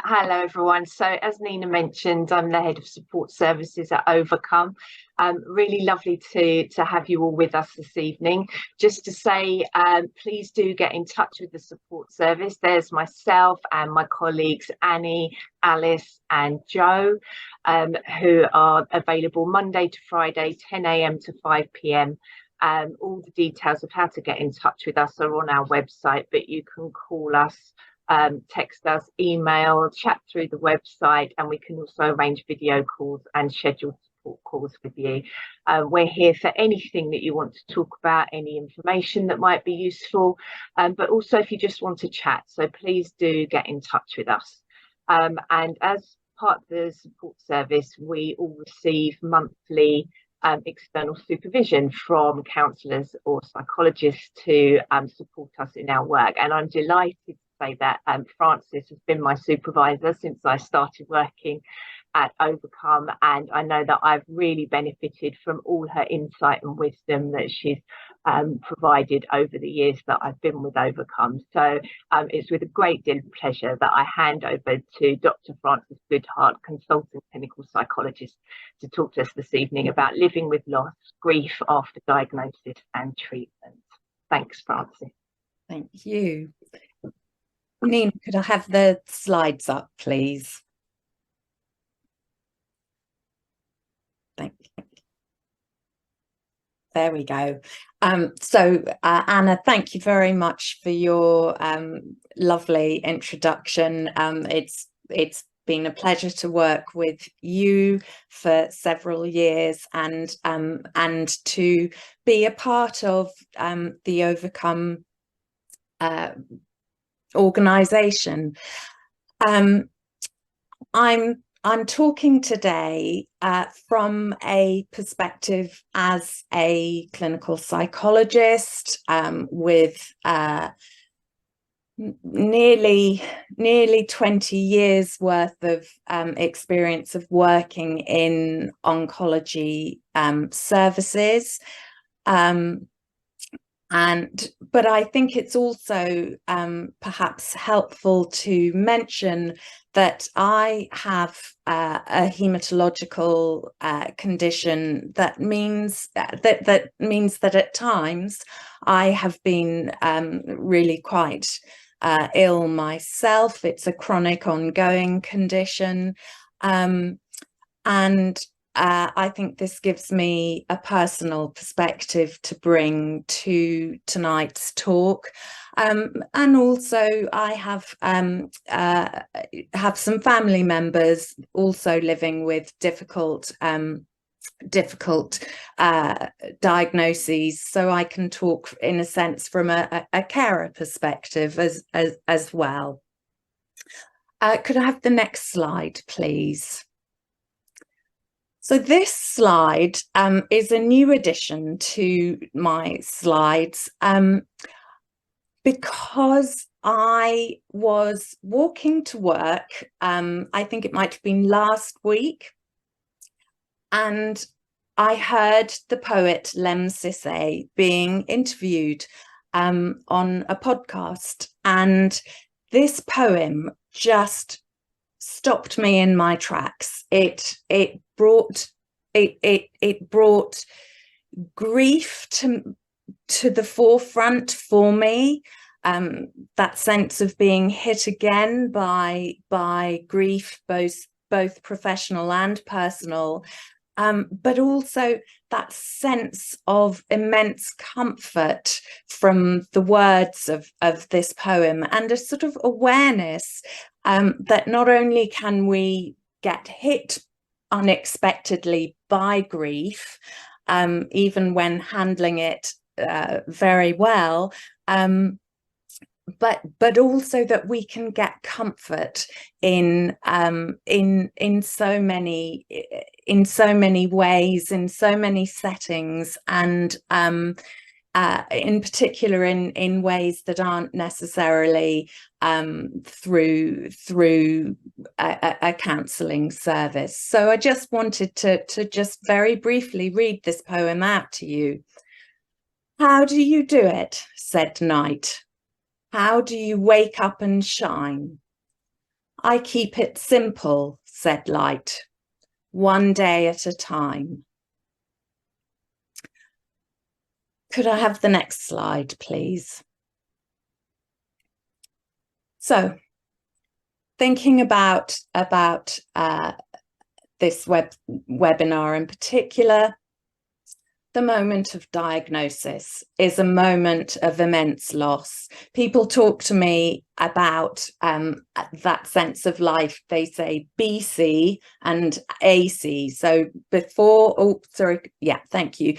Hello, everyone. So, as Nina mentioned, I'm the head of support services at Overcome. Really lovely to have you all with us this evening. Just to say, please do get in touch with the support service. There's myself and my colleagues Annie, Alice, and Joe, who are available Monday to Friday, 10 a.m. to 5 p.m. All the details of how to get in touch with us are on our website, but you can call us, text us, email, chat through the website, and we can also arrange video calls and schedule support calls with you. We're here for anything that you want to talk about, any information that might be useful, but also if you just want to chat. So please do get in touch with us. And as part of the support service, we all receive monthly external supervision from counsellors or psychologists to support us in our work. And I'm delighted to say that Frances has been my supervisor since I started working at Overcome, and I know that I've really benefited from all her insight and wisdom that she's provided over the years that I've been with Overcome. So it's with a great deal of pleasure that I hand over to Dr Frances Goodhart, Consultant Clinical Psychologist, to talk to us this evening about living with loss, grief after diagnosis and treatment. Thanks, Frances. Thank you. Nina, could I have the slides up, please? Thank you. There we go. Anna, thank you very much for your lovely introduction. It's been a pleasure to work with you for several years, and to be a part of the Overcome organisation. I'm talking today from a perspective as a clinical psychologist with nearly 20 years worth of experience of working in oncology services. But I think it's also perhaps helpful to mention that I have a hematological condition that means that at times I have been really quite ill myself. It's a chronic ongoing condition, and I think this gives me a personal perspective to bring to tonight's talk. And also I have some family members also living with difficult diagnoses, so I can talk in a sense from a carer perspective as well. Could I have the next slide, please? So this slide is a new addition to my slides because I was walking to work, I think it might have been last week, and I heard the poet Lem Sissay being interviewed on a podcast, and this poem just stopped me in my tracks. It brought grief to the forefront for me. That sense of being hit again by grief, both professional and personal, but also that sense of immense comfort from the words of this poem, and a sort of awareness that not only can we get hit unexpectedly by grief, even when handling it very well, but also that we can get comfort in so many ways, in so many settings, and in particular in ways that aren't necessarily through a counselling service. So I just wanted to just very briefly read this poem out to you. "How do you do it?" said night. "How do you wake up and shine? I keep it simple, said Light, one day at a time. Could I have the next slide, please? So, thinking about this webinar in particular, the moment of diagnosis is a moment of immense loss. People talk to me about that sense of life. They say BC and AC. So before, thank you.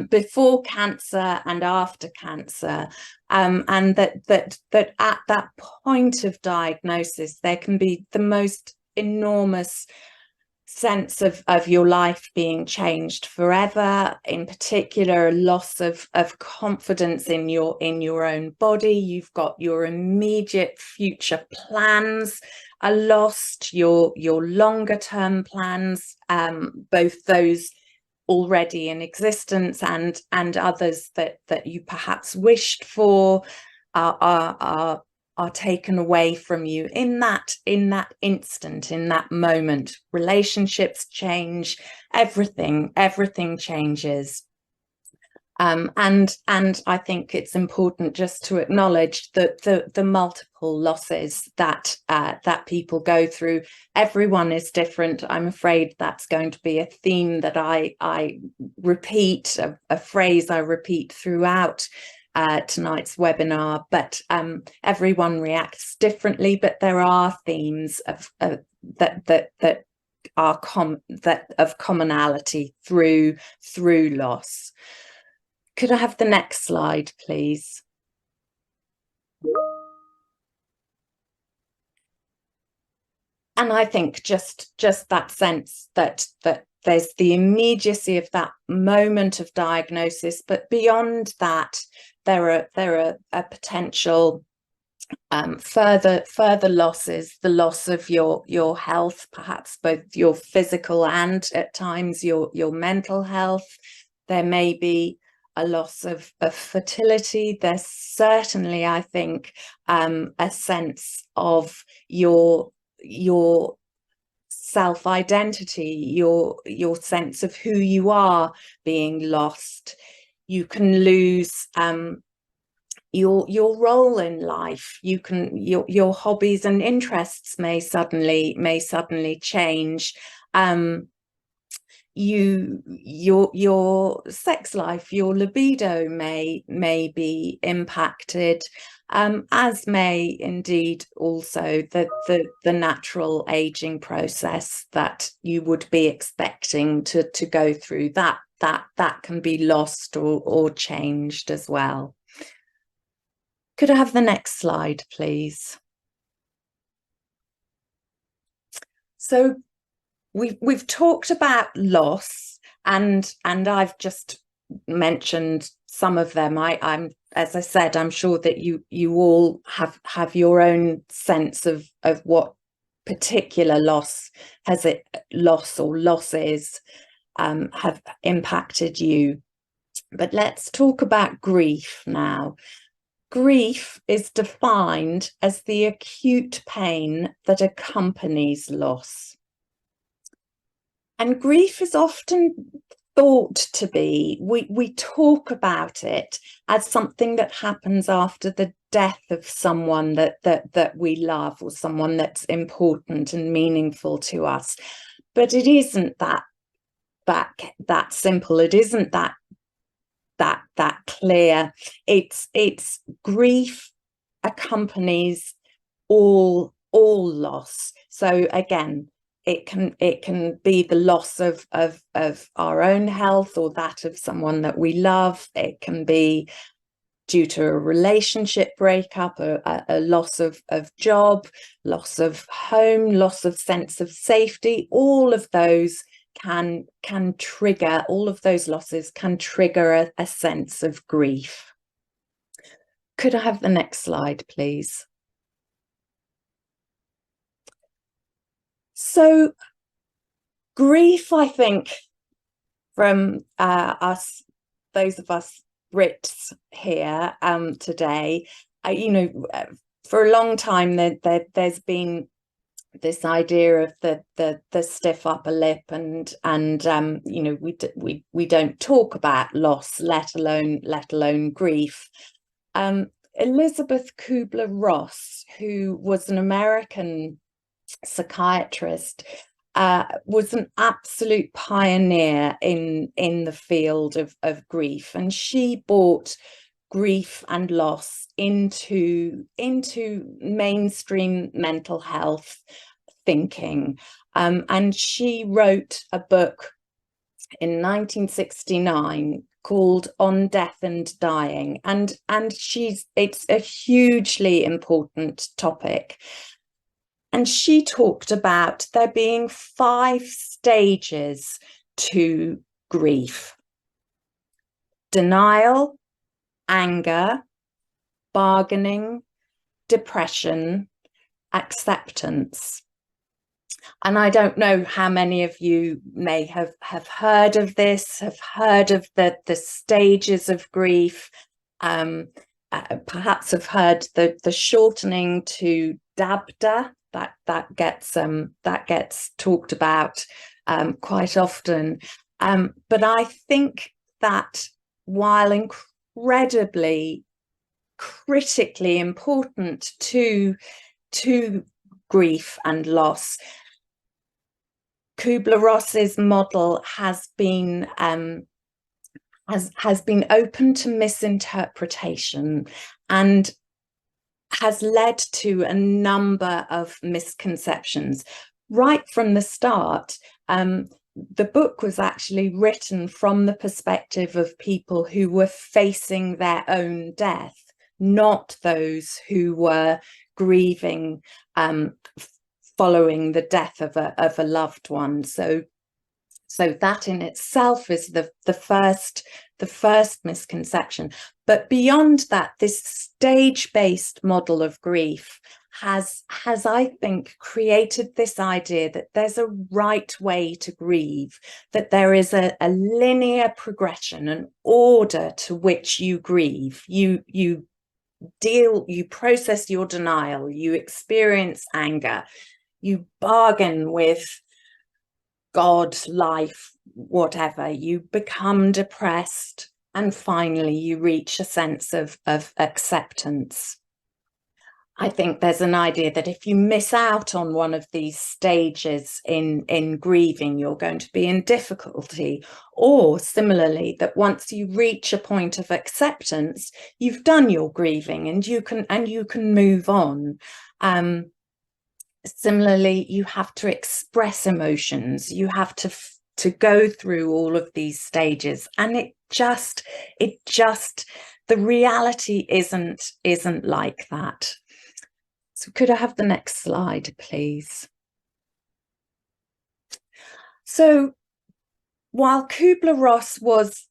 Before cancer and after cancer, and that at that point of diagnosis, there can be the most enormous sense of your life being changed forever, in particular a loss of confidence in your own body. You've got your immediate future plans are lost, your longer term plans, both those already in existence and others that you perhaps wished for are taken away from you in that instant, in that moment. Relationships change, everything changes. And I think it's important just to acknowledge that the multiple losses that people go through. Everyone is different. I'm afraid that's going to be a theme that I repeat, a phrase I repeat throughout tonight's webinar, but everyone reacts differently. But there are themes of that are of commonality through loss. Could I have the next slide, please? And I think just that sense that there's the immediacy of that moment of diagnosis, but beyond that, there are a potential further losses, the loss of your health, perhaps both your physical and at times your mental health. There may be a loss of fertility. There's certainly, I think, a sense of your self-identity, your sense of who you are being lost. You can lose your role in life. You can your hobbies and interests may suddenly change. Your sex life, your libido may be impacted, as may indeed also the natural aging process that you would be expecting to go through. That can be lost or changed as well. Could I have the next slide, please? So we've talked about loss, and I've just mentioned some of them. I'm, as I said, I'm sure that you all have your own sense of what particular losses have impacted you. But let's talk about grief now. Grief is defined as the acute pain that accompanies loss. And grief is often thought to be, we talk about it as something that happens after the death of someone that we love, or someone that's important and meaningful to us. But it isn't that simple. It isn't that clear. It's grief accompanies all loss. So again, it can be the loss of our own health or that of someone that we love. It can be due to a relationship breakup, a loss of job, loss of home, loss of sense of safety. All of those can trigger, all of those losses can trigger a sense of grief. Could I have the next slide, please? So grief, I think, from those of us Brits here today, for a long time there's been this idea of the stiff upper lip, and you know, we don't talk about loss, let alone grief. Elizabeth Kubler-Ross, who was an American psychiatrist, was an absolute pioneer in the field of grief, and she brought grief and loss into mainstream mental health thinking, and she wrote a book in 1969 called On Death and Dying, and it's a hugely important topic. And she talked about there being 5 stages to grief: denial, anger, bargaining, depression, acceptance. And I don't know how many of you may have heard of this, have heard of the stages of grief, perhaps have heard the shortening to DABDA. That gets talked about quite often. But I think that while incredibly critically important to grief and loss, Kubler-Ross's model has been open to misinterpretation and has led to a number of misconceptions. Right from the start, the book was actually written from the perspective of people who were facing their own death, not those who were grieving following the death of a loved one. So that in itself is the first misconception. But beyond that, this stage-based model of grief has I think created this idea that there's a right way to grieve, that there is a linear progression, an order to which you grieve. You process your denial, you experience anger, you bargain with God, life, whatever, you become depressed, and finally you reach a sense of acceptance. I think there's an idea that if you miss out on one of these stages in grieving, you're going to be in difficulty. Or similarly, that once you reach a point of acceptance, you've done your grieving and you can move on. Similarly, you have to express emotions. You have to go through all of these stages, and it just the reality isn't like that. So could I have the next slide, please? So while Kubler-Ross was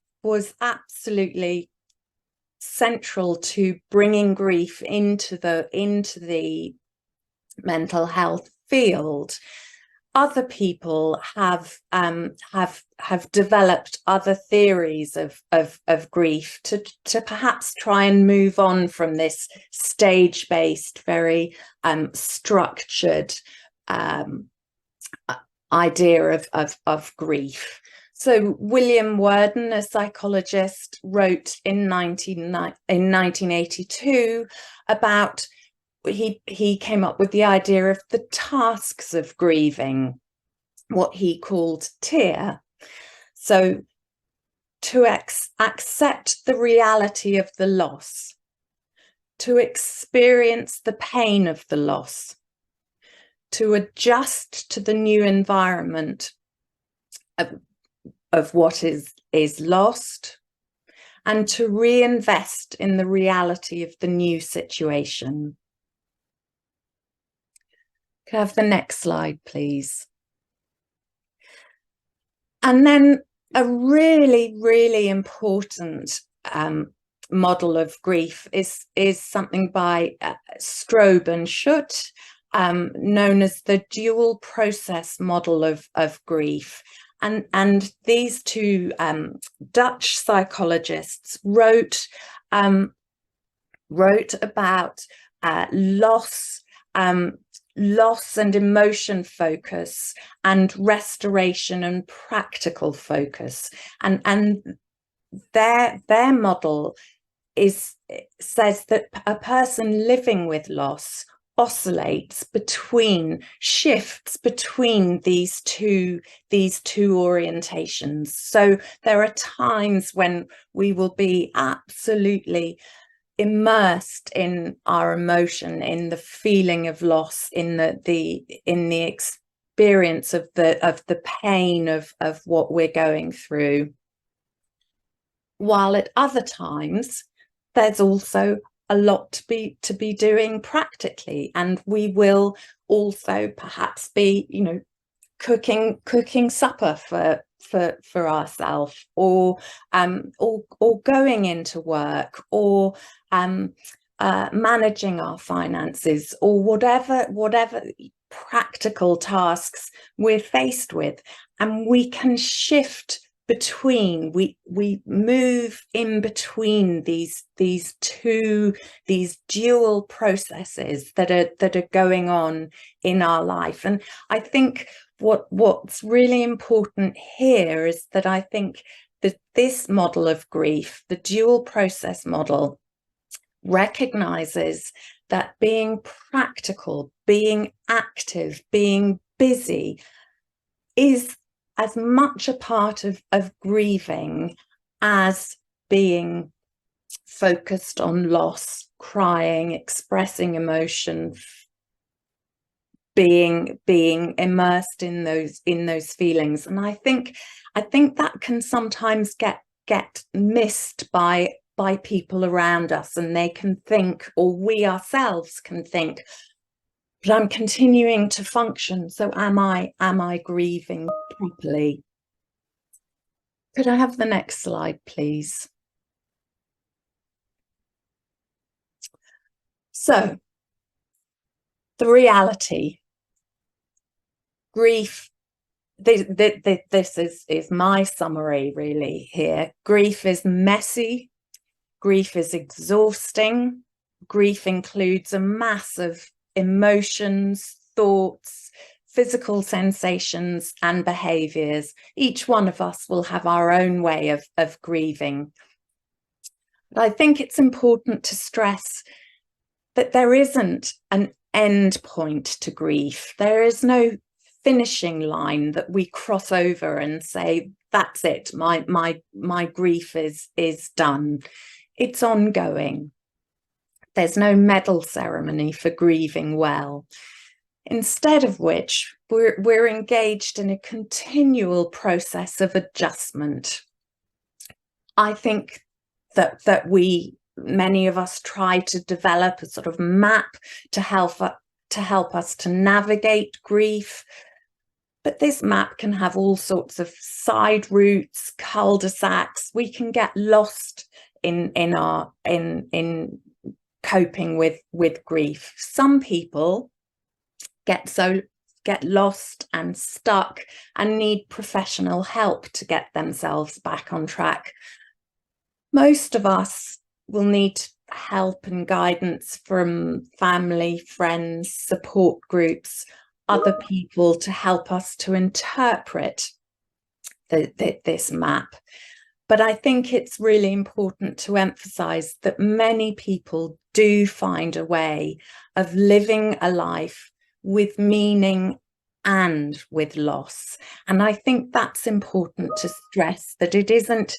absolutely central to bringing grief into the mental health field, other people have developed other theories of grief to perhaps try and move on from this stage-based, very structured idea of grief. So William Worden, a psychologist, wrote in 1982 about, he came up with the idea of the tasks of grieving, what he called TIR. So to accept the reality of the loss, to experience the pain of the loss, to adjust to the new environment of what is lost, and to reinvest in the reality of the new situation. Can I have the next slide, please? And then a really, really important model of grief is something by Strobe and Schutt, known as the dual process model of grief. And these two Dutch psychologists wrote about loss, loss and emotion focus, and restoration and practical focus. And their model says that a person living with loss shifts between these two orientations. So there are times when we will be absolutely immersed in our emotion, in the feeling of loss, in the experience of the pain of what we're going through, while at other times there's also a lot to be doing practically, and we will also perhaps be, you know, cooking supper for ourselves, or going into work, or managing our finances, or whatever practical tasks we're faced with. And we can shift between, we move in between these dual processes that are going on in our life. And I think what's really important here is that I think that this model of grief, the dual process model, recognizes that being practical, being active, being busy is as much a part of grieving as being focused on loss, crying, expressing emotion, being immersed in those feelings. And I think that can sometimes get missed by people around us, and they can think, or we ourselves can think, but I'm continuing to function, so am I grieving properly? Could I have the next slide, please? So, the reality. Grief, this is my summary really here. Grief is messy, grief is exhausting, grief includes a mass of emotions, thoughts, physical sensations and behaviours. Each one of us will have our own way of grieving. But I think it's important to stress that there isn't an end point to grief. There is no finishing line that we cross over and say, that's it, my grief is done. It's ongoing. There's no medal ceremony for grieving well. Instead of which, we're engaged in a continual process of adjustment. I think that many of us try to develop a sort of map to help us to navigate grief. But this map can have all sorts of side routes, cul-de-sacs. We can get lost in coping with grief. Some people get lost and stuck and need professional help to get themselves back on track. Most of us will need help and guidance from family, friends, support groups, other people to help us to interpret this map. But I think it's really important to emphasize that many people do find a way of living a life with meaning and with loss. And I think that's important to stress, that it isn't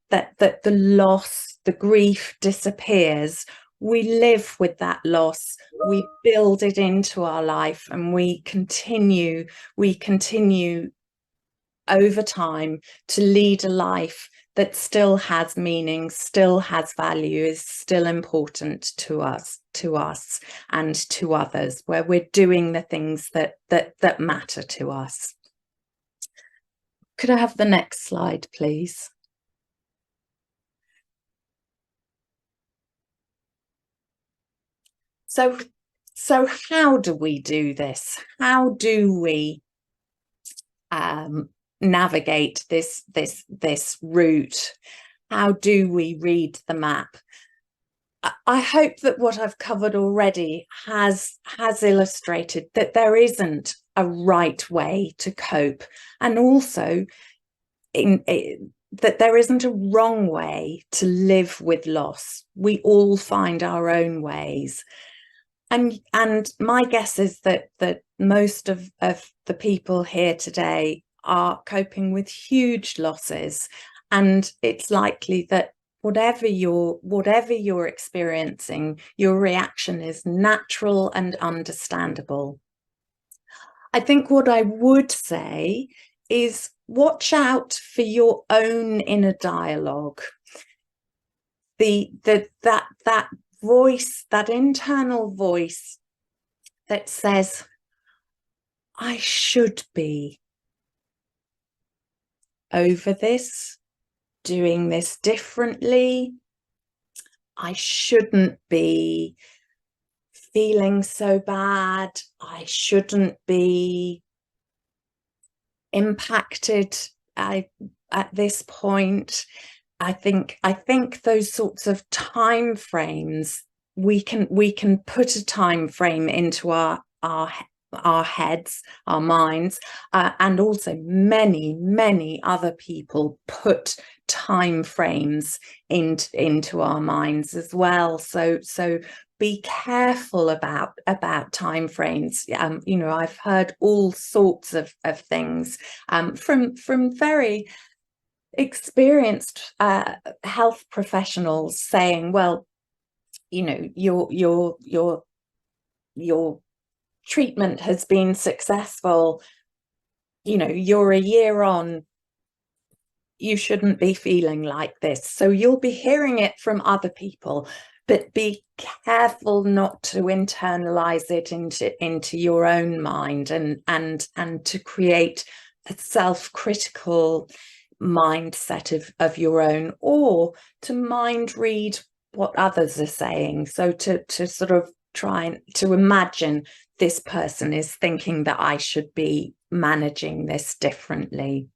that the loss, the grief disappears. We live with that loss, we build it into our life, and we continue over time to lead a life that still has meaning, still has value, is still important to us and to others, where we're doing the things that matter to us. Could I have the next slide, please? So how do we do this? How do we navigate this route? How do we read the map? I hope that what I've covered already has illustrated that there isn't a right way to cope, and also that there isn't a wrong way to live with loss. We all find our own ways. And my guess is that most of the people here today are coping with huge losses, and it's likely that whatever you're experiencing, your reaction is natural and understandable. I think what I would say is watch out for your own inner dialogue. That voice, that internal voice that says, I should be over this, doing this differently. I shouldn't be feeling so bad. I shouldn't be impacted at this point. I think those sorts of time frames, we can put a time frame into our heads, our minds, and also many other people put time frames into our minds as well. So be careful about time frames. You know, I've heard all sorts of things from very experienced health professionals saying, well, you know, your treatment has been successful, you know, you're a year on, you shouldn't be feeling like this. So you'll be hearing it from other people, but be careful not to internalize it into your own mind, and to create a self-critical mindset of your own, or to mind read what others are saying. So to sort of try to imagine this person is thinking that I should be managing this differently.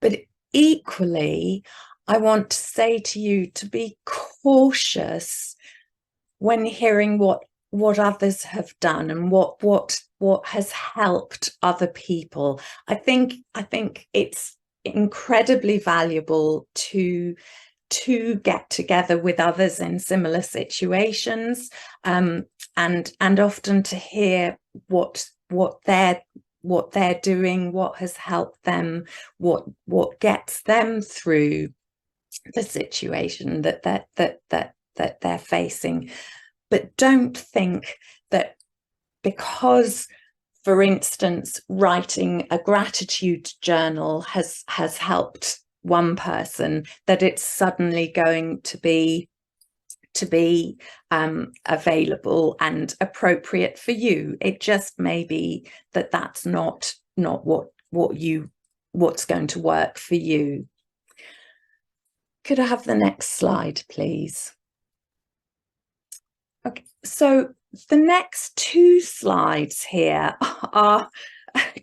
But equally, I want to say to you to be cautious when hearing what others have done and what has helped other people. I think it's incredibly valuable to get together with others in similar situations, and often to hear what they're doing, what has helped them, what gets them through the situation that they're facing. But don't think that because, for instance, writing a gratitude journal has helped one person, that it's suddenly going to be available and appropriate for you. It just may be that that's not what's going to work for you. Could I have the next slide, please? Okay, so the next two slides here are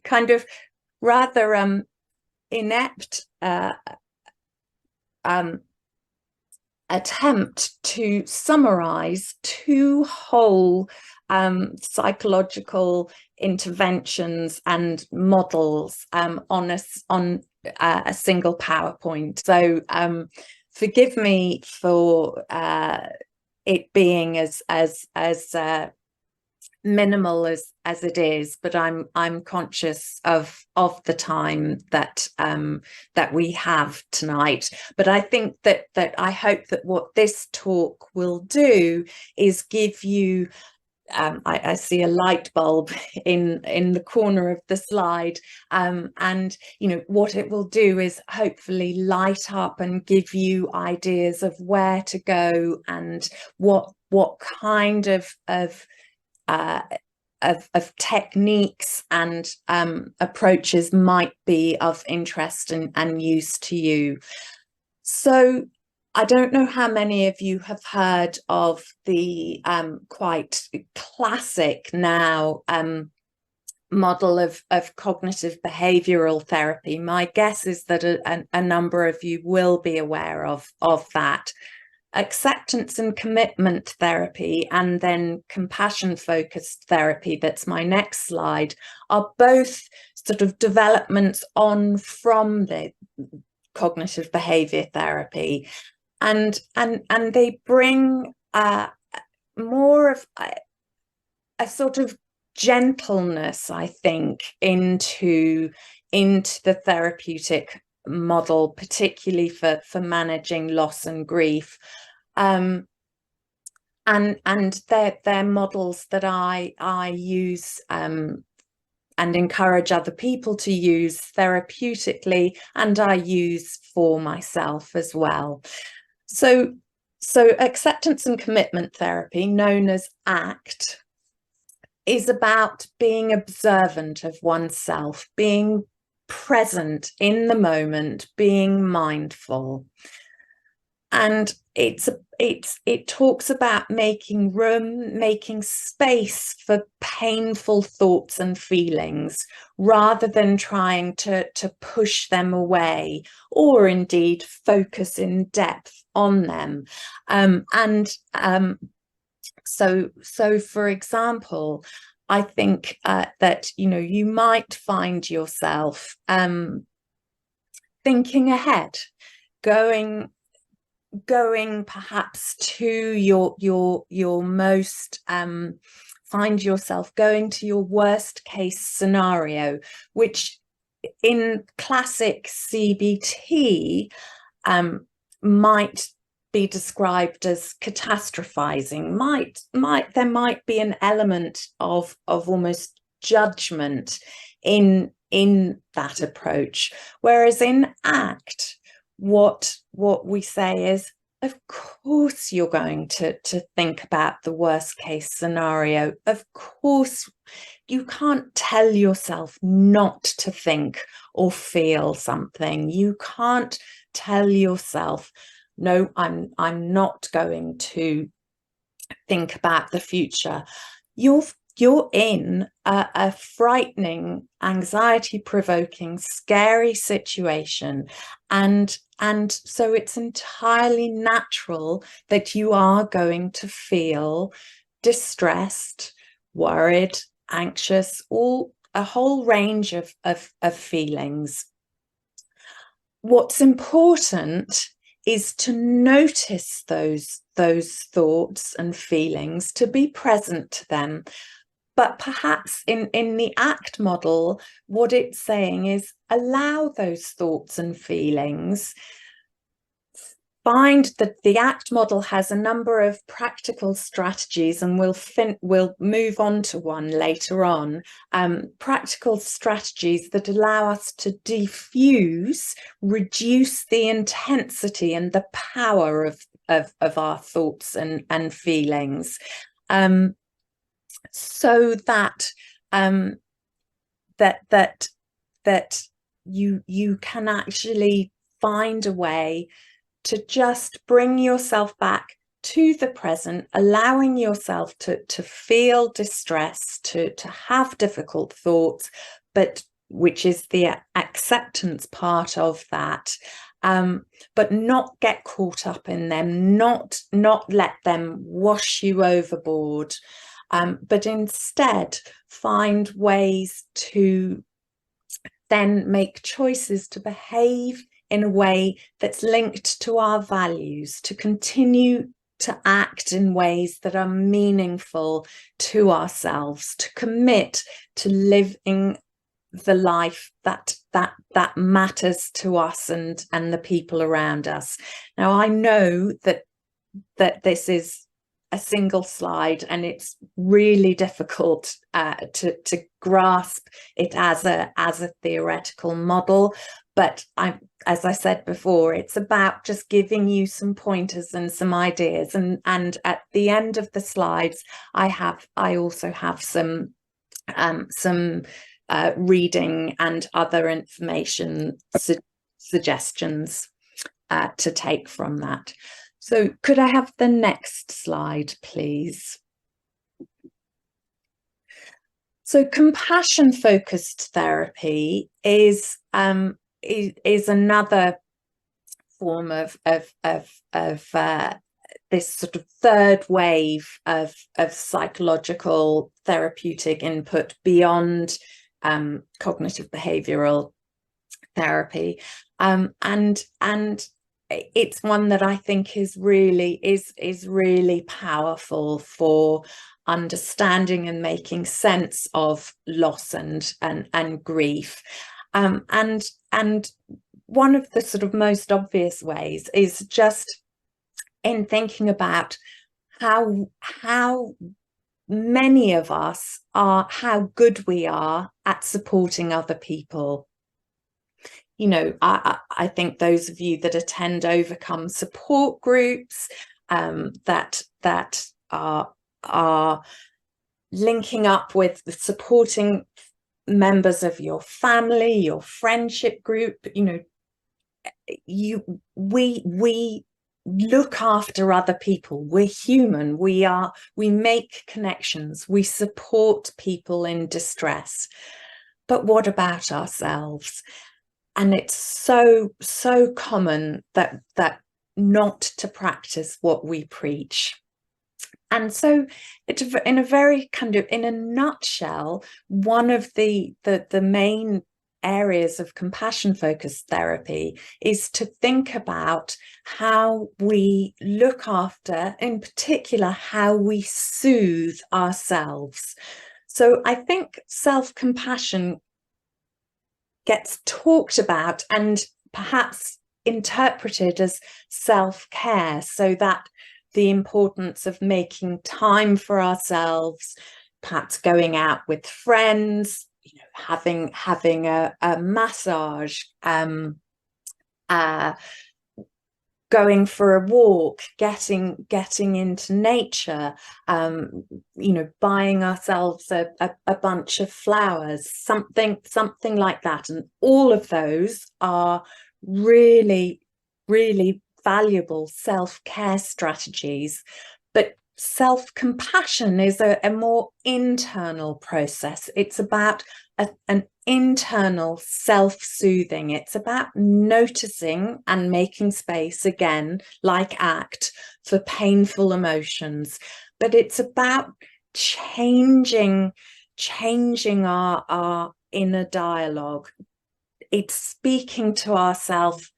kind of rather inept attempt to summarize two whole psychological interventions and models on a single PowerPoint. So forgive me for it being as minimal as it is, but I'm conscious of the time that we have tonight. But I think that I hope that what this talk will do is give you I see a light bulb in the corner of the slide, and you know what it will do is hopefully light up and give you ideas of where to go and what kind of techniques and approaches might be of interest and use to you. So I don't know how many of you have heard of the quite classic now model of cognitive behavioral therapy. My guess is that a number of you will be aware of that. acceptance and commitment therapy and then compassion focused therapy, that's my next slide, are both sort of developments on from the cognitive behavior therapy, and they bring more of a sort of gentleness, I think, into the therapeutic model, particularly for managing loss and grief. And they're models that I use and encourage other people to use therapeutically, and I use for myself as well. So acceptance and commitment therapy, known as ACT, is about being observant of oneself, being present in the moment, being mindful. And it talks about making room, making space for painful thoughts and feelings, rather than trying to push them away, or indeed focus in depth on them. So for example, I think that, you know, you might find yourself thinking ahead, going perhaps to your most find yourself going to your worst case scenario, which in classic CBT might be described as catastrophizing. There might be an element of almost judgment in that approach, whereas in ACT, what we say is, of course you're going to think about the worst case scenario. Of course, you can't tell yourself not to think or feel something. You can't tell yourself, no, I'm not going to think about the future. You're in a frightening, anxiety-provoking, scary situation, and so it's entirely natural that you are going to feel distressed, worried, anxious, a whole range of feelings. What's important is to notice those thoughts and feelings, to be present to them. But perhaps in the ACT model, what it's saying is, allow those thoughts and feelings. Find that the ACT model has a number of practical strategies, and we'll move on to one later on. Practical strategies that allow us to diffuse, reduce the intensity and the power of our thoughts and feelings. So that that you can actually find a way to just bring yourself back to the present, allowing yourself to feel distress, to have difficult thoughts, but which is the acceptance part of that. But not get caught up in them, not let them wash you overboard. But instead find ways to then make choices to behave in a way that's linked to our values, to continue to act in ways that are meaningful to ourselves, to commit to living the life that matters to us and the people around us. Now, I know that this is a single slide, and it's really difficult to grasp it as a theoretical model, but as I said before, it's about just giving you some pointers and some ideas, and at the end of the slides I also have some reading and other information suggestions to take from that. So could I have the next slide, please? So compassion-focused therapy is another form of sort of third wave of psychological therapeutic input beyond cognitive behavioral therapy, and it's one that I think is really powerful for understanding and making sense of loss and grief, and one of the sort of most obvious ways is just in thinking about how many of us are, how good we are at supporting other people. You know, I think those of you that attend Overcome support groups, that are linking up with the supporting members of your family, your friendship group, you know, we look after other people. We're human. We make connections. We support people in distress. But what about ourselves? And it's so common that not to practice what we preach. And so in a very kind of, in a nutshell, one of the main areas of compassion focused therapy is to think about how we look after, in particular, how we soothe ourselves. So I think self-compassion gets talked about and perhaps interpreted as self-care, so that the importance of making time for ourselves, perhaps going out with friends, you know, having a massage, going for a walk, getting into nature, you know, buying ourselves a bunch of flowers, something like that. And all of those are really valuable self-care strategies. But self-compassion is a more internal process. It's about an internal self-soothing. It's about noticing and making space, again, like ACT, for painful emotions. But it's about changing our inner dialogue. It's speaking to ourselves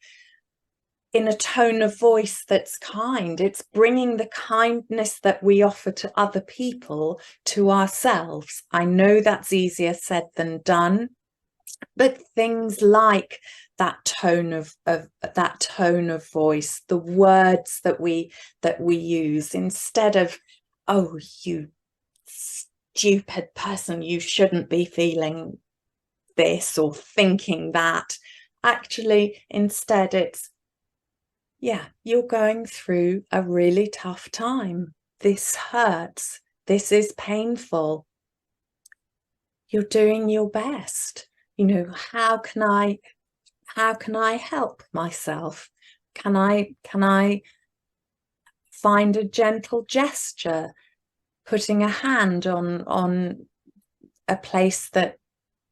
in a tone of voice that's kind. It's bringing the kindness that we offer to other people to ourselves. I know that's easier said than done, but things like that tone of voice, the words that we use, instead of, oh, you stupid person, you shouldn't be feeling this or thinking that. Actually, instead, it's, yeah, you're going through a really tough time. This hurts. This is painful. You're doing your best. You know, how can I help myself? Can I find a gentle gesture, putting a hand on a place that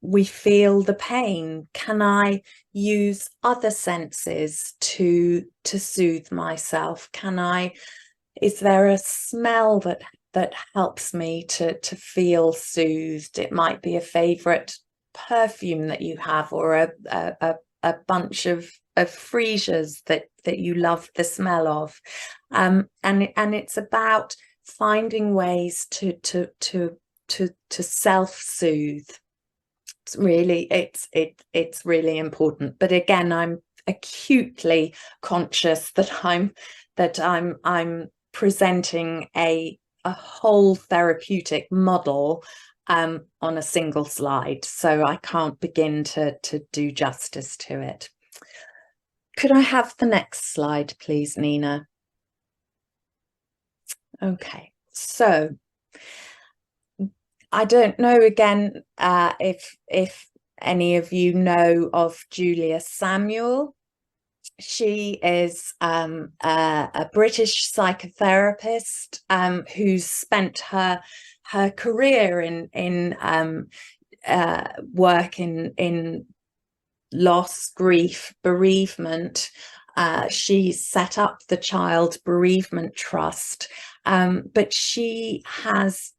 we feel the pain? Can I use other senses to soothe myself? Is there a smell that helps me to feel soothed? It might be a favorite perfume that you have, or a bunch of freesias that you love the smell of, and it's about finding ways to self-soothe. It's really important. But again, I'm acutely conscious that I'm presenting a whole therapeutic model on a single slide, so I can't begin to do justice to it. Could I have the next slide, please, Nina? Okay, so I don't know, again, if any of you know of Julia Samuel. She is a British psychotherapist who's spent her career in work in loss, grief, bereavement, She set up the Child Bereavement Trust, but she has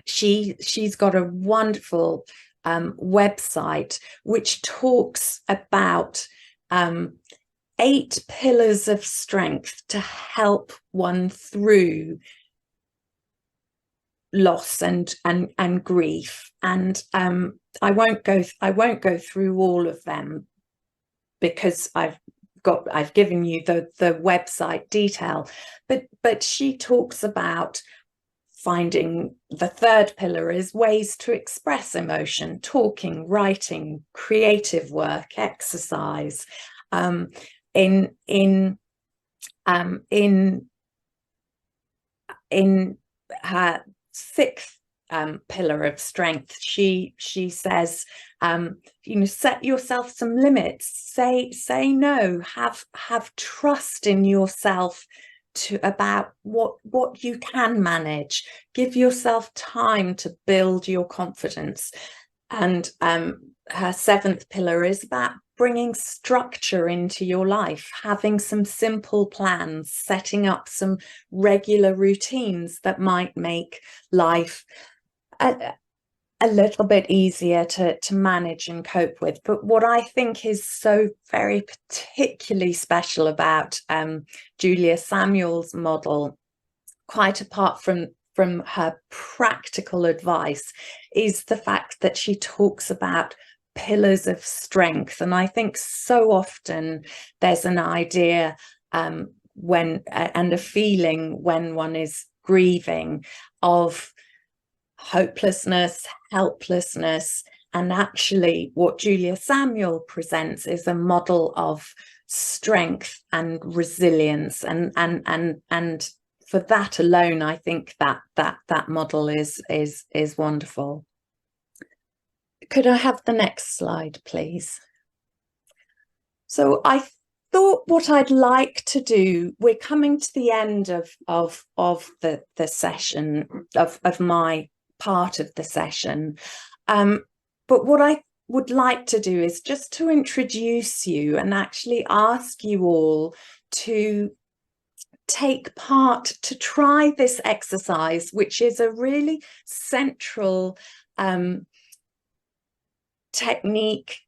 she's got a wonderful website which talks about 8 pillars of strength to help one through loss and grief. And I won't go through all of them, because I've given you the website detail, but she talks about finding the 3rd pillar is ways to express emotion: talking, writing, creative work, exercise. In her 6th pillar of strength, she says, set yourself some limits, say no, have trust in yourself about what you can manage, give yourself time to build your confidence. And her 7th pillar is about bringing structure into your life, having some simple plans, setting up some regular routines that might make life a little bit easier to manage and cope with. But what I think is so very particularly special about Julia Samuel's model, quite apart from her practical advice, is the fact that she talks about pillars of strength. And I think so often there's an idea and a feeling when one is grieving of hopelessness, helplessness, and actually what Julia Samuel presents is a model of strength and resilience, and for that alone, I think that model is wonderful. Could I have the next slide, please? So I thought what I'd like to do, we're coming to the end of the session, of my part of the session, but what I would like to do is just to introduce you and actually ask you all to take part, to try this exercise, which is a really central technique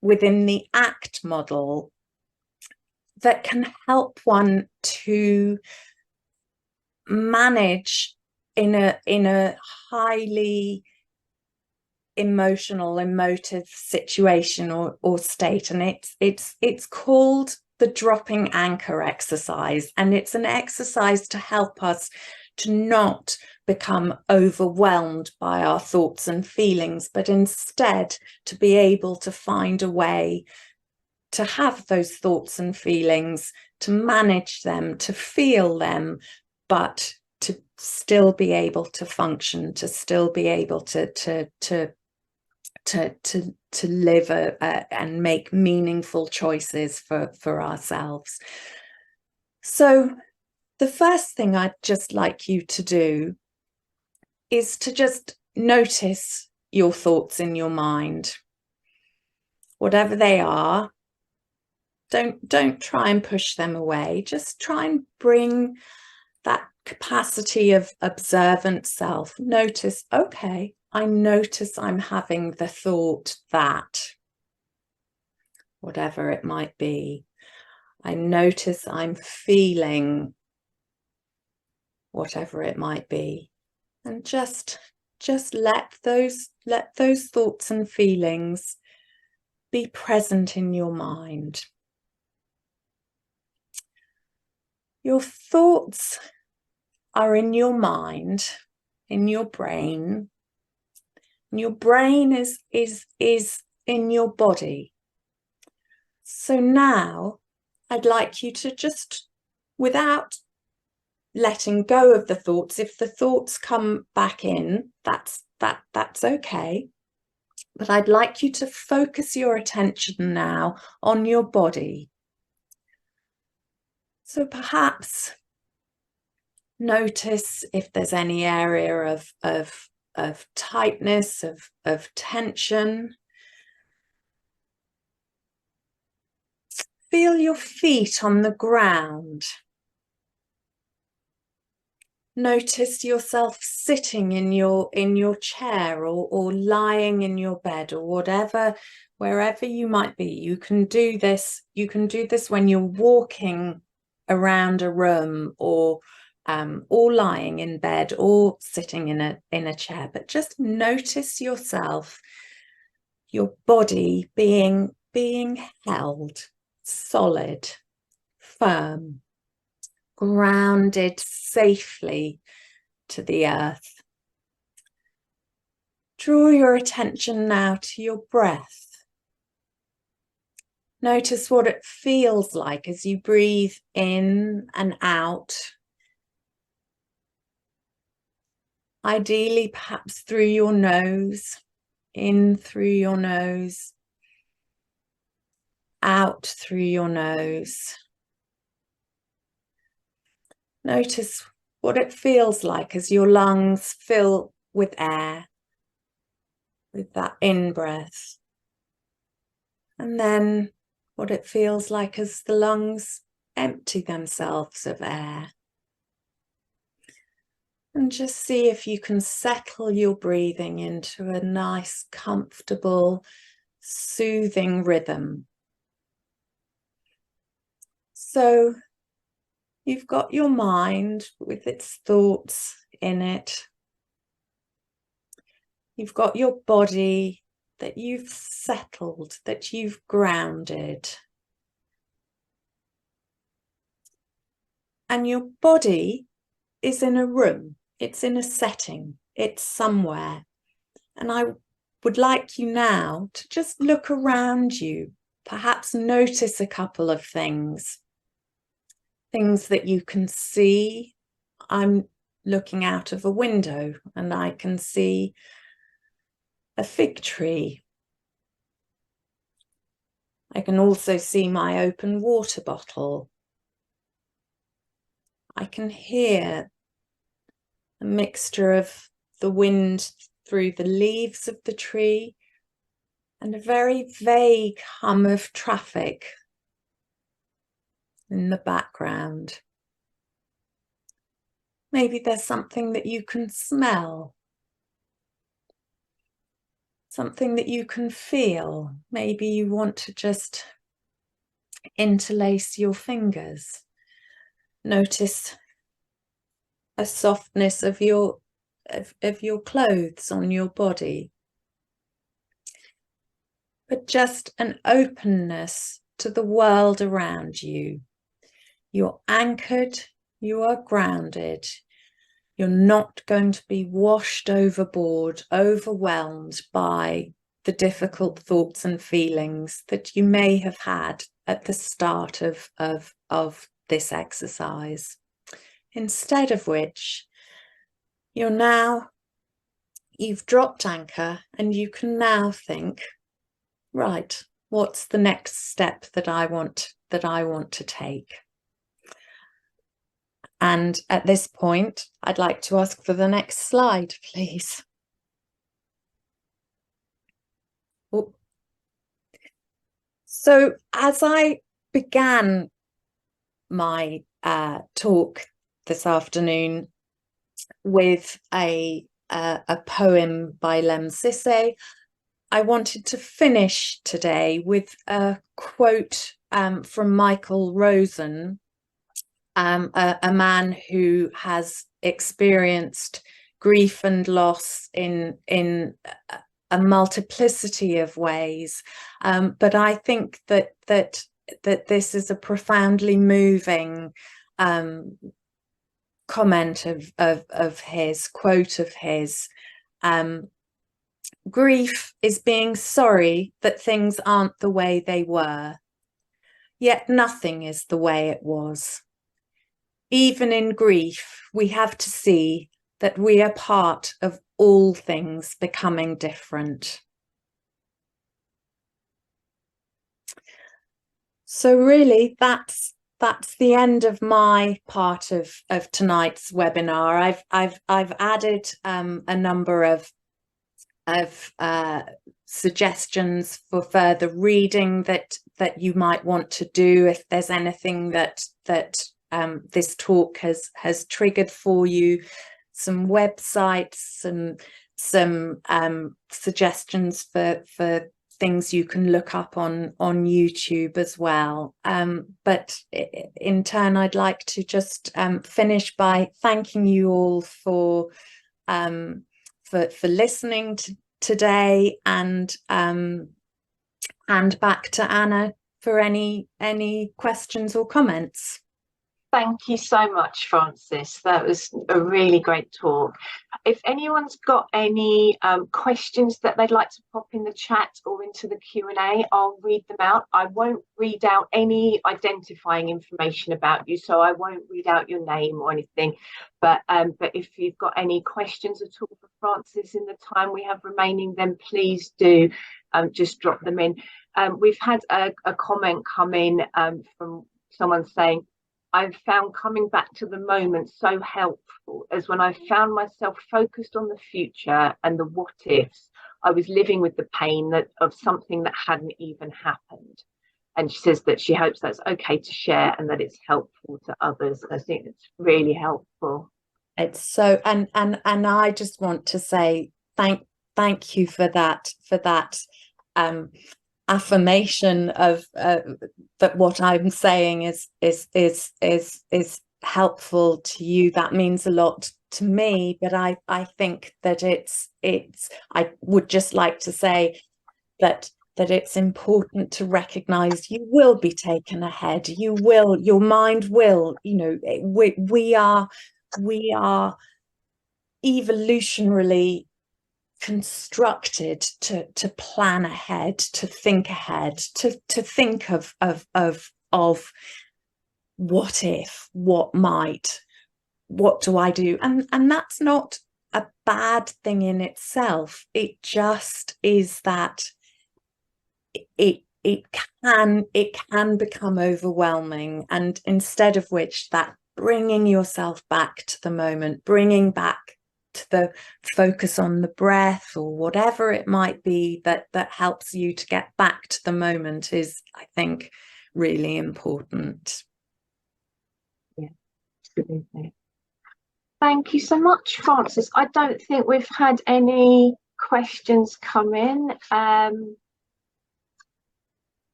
within the ACT model that can help one to manage in a highly emotive situation or state. And it's called the dropping anchor exercise, and it's an exercise to help us to not become overwhelmed by our thoughts and feelings, but instead to be able to find a way to have those thoughts and feelings, to manage them, to feel them, but to still be able to function, to still be able to live and make meaningful choices for ourselves. So the first thing I'd just like you to do is to just notice your thoughts in your mind, whatever they are. Don't try and push them away. Just try and bring that capacity of observant self. Notice, okay, I notice I'm having the thought that, whatever it might be. I notice I'm feeling, whatever it might be. And just let those thoughts and feelings be present in your mind. Your thoughts are in your mind, in your brain. And your brain is in your body. So now I'd like you to just, without letting go of the thoughts, if the thoughts come back in, that's okay. But I'd like you to focus your attention now on your body. So perhaps notice if there's any area of tightness, of tension. feel your feet on the ground. Notice yourself sitting in your chair or lying in your bed or whatever, wherever you might be. You can do this when you're walking around a room or lying in bed or sitting in a chair. But just notice yourself, your body being held solid, firm, grounded safely to the earth. Draw your attention now to your breath. Notice what it feels like as you breathe in and out. Ideally, perhaps through your nose, in through your nose, out through your nose. Notice what it feels like as your lungs fill with air, with that in-breath. And then what it feels like as the lungs empty themselves of air. And just see if you can settle your breathing into a nice, comfortable, soothing rhythm. So you've got your mind with its thoughts in it. You've got your body that you've settled, that you've grounded. And your body is in a room, it's in a setting, it's somewhere. And I would like you now to just look around you, perhaps notice a couple of things that you can see. I'm looking out of a window and I can see a fig tree. I can also see my open water bottle. I can hear a mixture of the wind through the leaves of the tree and a very vague hum of traffic in the background. Maybe there's something that you can smell, something that you can feel. Maybe you want to just interlace your fingers. Notice a softness of your clothes on your body. But just an openness to the world around you. You're anchored, you are grounded. You're not going to be washed overboard, overwhelmed by the difficult thoughts and feelings that you may have had at the start of this exercise. Instead of which, you've dropped anchor and you can now think, right, what's the next step that I want to take? And at this point, I'd like to ask for the next slide, please. Oh. So as I began my talk this afternoon with a poem by Lem Sissay, I wanted to finish today with a quote from Michael Rosen, a man who has experienced grief and loss in a multiplicity of ways, but I think that this is a profoundly moving comment of his, quote of his. Grief is being sorry that things aren't the way they were, yet nothing is the way it was. Even in grief, we have to see that we are part of all things becoming different. So really, that's the end of my part of tonight's webinar. I've added a number of suggestions for further reading that that you might want to do, if there's anything that this talk has triggered for you, some websites and some suggestions for things you can look up on YouTube as well. But in turn, I'd like to just finish by thanking you all for listening today, and back to Anna for any questions or comments. Thank you so much, Frances. That was a really great talk. If anyone's got any questions that they'd like to pop in the chat or into the Q&A, I'll read them out. I won't read out any identifying information about you, so I won't read out your name or anything. But if you've got any questions at all for Frances in the time we have remaining, then please do just drop them in. We've had a comment come in from someone saying, I've found coming back to the moment so helpful, as when I found myself focused on the future and the what ifs, I was living with the pain of something that hadn't even happened. And she says that she hopes that's okay to share and that it's helpful to others. I think it's really helpful. It's so, and I just want to say thank you for that affirmation of that what I'm saying is helpful to you. That means a lot to me, but I think that it's I would just like to say that it's important to recognize you will be taken ahead. Your mind will, we are evolutionarily constructed to plan ahead, to think ahead, to think of what if, what might, what do I do, and that's not a bad thing in itself. It just is that it can become overwhelming, and instead of which, that bringing yourself back to the moment, bringing back to the focus on the breath or whatever it might be that helps you to get back to the moment is, I think, really important. Yeah, absolutely. Thank you so much, Frances. I don't think we've had any questions come in.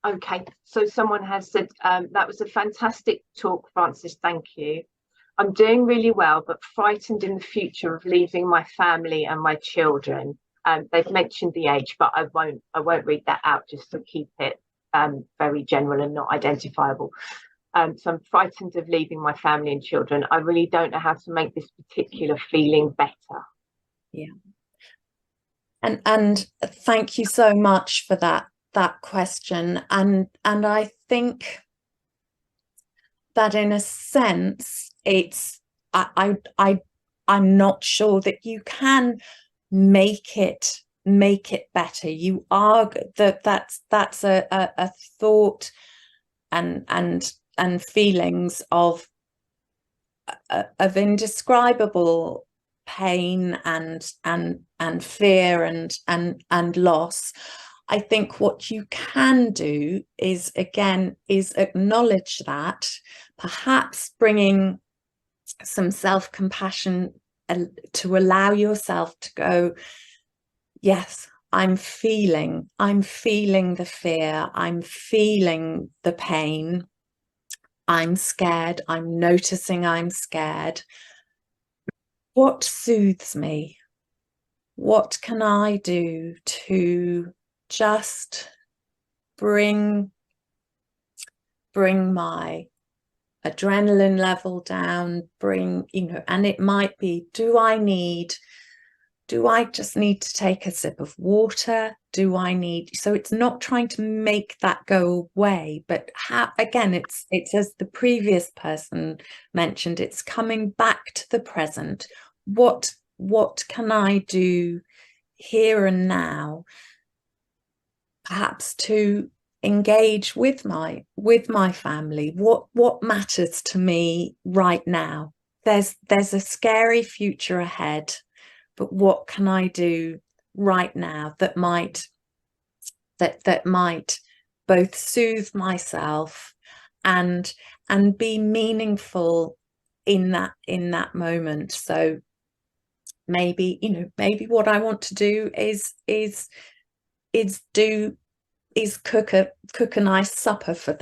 Okay, so someone has said, that was a fantastic talk, Frances, thank you. I'm doing really well, but frightened in the future of leaving my family and my children. They've mentioned the age, but I won't read that out, just to keep it very general and not identifiable. So I'm frightened of leaving my family and children. I really don't know how to make this particular feeling better. Yeah. And thank you so much for that question. And I think that in a sense, it's I'm not sure that you can make it better. You are that's a thought and feelings of indescribable pain and fear and loss. I think what you can do is acknowledge that, perhaps bringing some self-compassion to allow yourself to go, yes, I'm feeling the fear, I'm feeling the pain, I'm scared, I'm noticing I'm scared. What soothes me? What can I do to just bring my adrenaline level down, and it might be, do I just need to take a sip of water? So it's not trying to make that go away, but again, it's as the previous person mentioned, it's coming back to the present. What can I do here and now, perhaps to engage with my family? What matters to me right now? There's a scary future ahead, but what can I do right now that might both soothe myself and be meaningful in that moment. So maybe, you know, maybe what I want to do is cook a nice supper for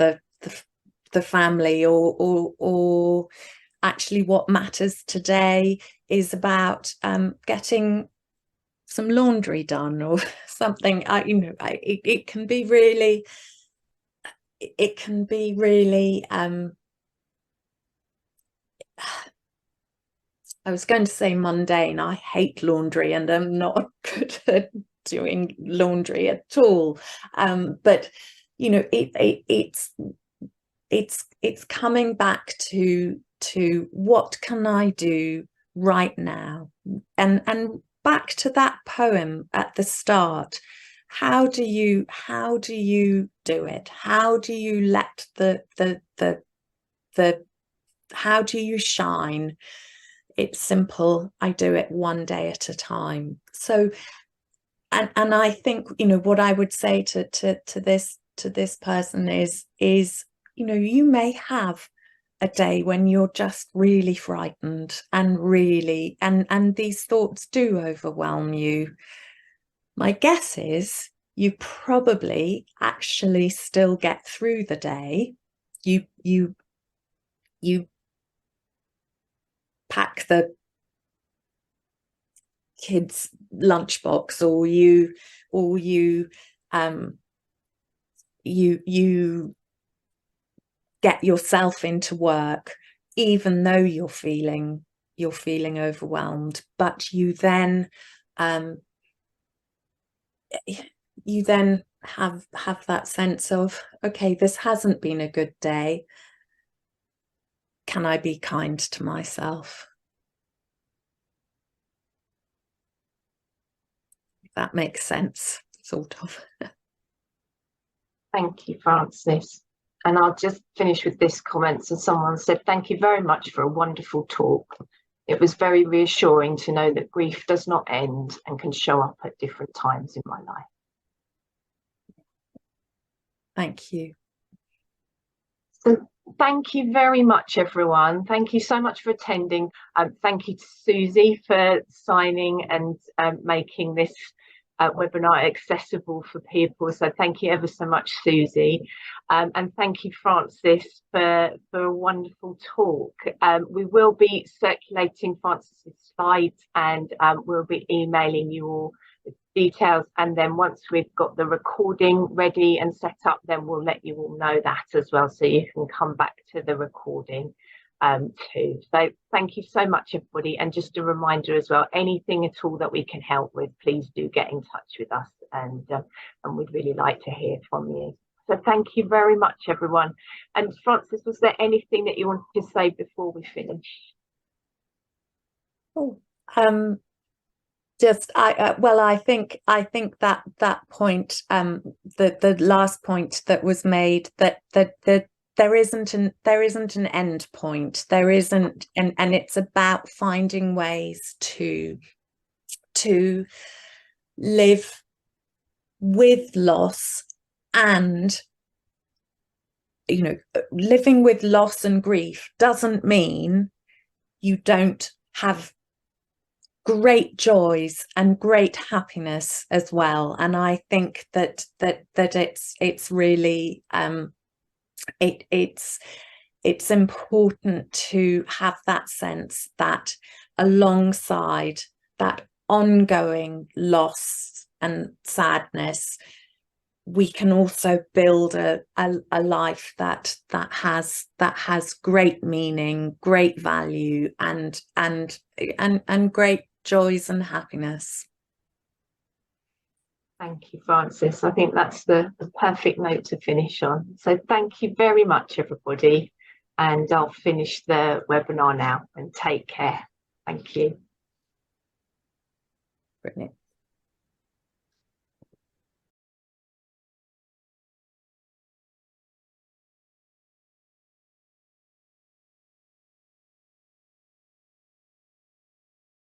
the family, or actually what matters today is about getting some laundry done or something. It can be really I was going to say mundane. I hate laundry and I'm not good at doing laundry at all. But you know, it's coming back to what can I do right now, and back to that poem at the start. How do you do it? How do you let how do you shine? It's simple. I do it one day at a time. So, and I think, you know, what I would say to this person is, you know, you may have a day when you're just really frightened and really, and these thoughts do overwhelm you. My guess is you probably actually still get through the day. You pack the kids' lunchbox, or you get yourself into work, even though you're feeling overwhelmed. But you then have that sense of, okay, this hasn't been a good day. Can I be kind to myself? If that makes sense, sort of. Thank you, Frances. And I'll just finish with this comment. So someone said, thank you very much for a wonderful talk. It was very reassuring to know that grief does not end and can show up at different times in my life. Thank you. So thank you very much, everyone. Thank you so much for attending. Thank you to Susie for signing and making this webinar accessible for people. So thank you ever so much, Susie. And thank you, Frances, for a wonderful talk. We will be circulating Frances's slides, and we'll be emailing you all details, and then once we've got the recording ready and set up, then we'll let you all know that as well, so you can come back to the recording too. So thank you so much, everybody, and just a reminder as well, anything at all that we can help with, please do get in touch with us, and we'd really like to hear from you. So thank you very much, everyone. And Frances, was there anything that you wanted to say before we finish? I think that point, the last point that was made, that there isn't an end point. There isn't, and it's about finding ways to live with loss, and you know, living with loss and grief doesn't mean you don't have great joys and great happiness as well. And I think that it's really it's important to have that sense that alongside that ongoing loss and sadness, we can also build a life that has great meaning, great value, and great joys and happiness. Thank you, Frances. I think that's the perfect note to finish on. So thank you very much, everybody. And I'll finish the webinar now, and take care. Thank you. Brilliant.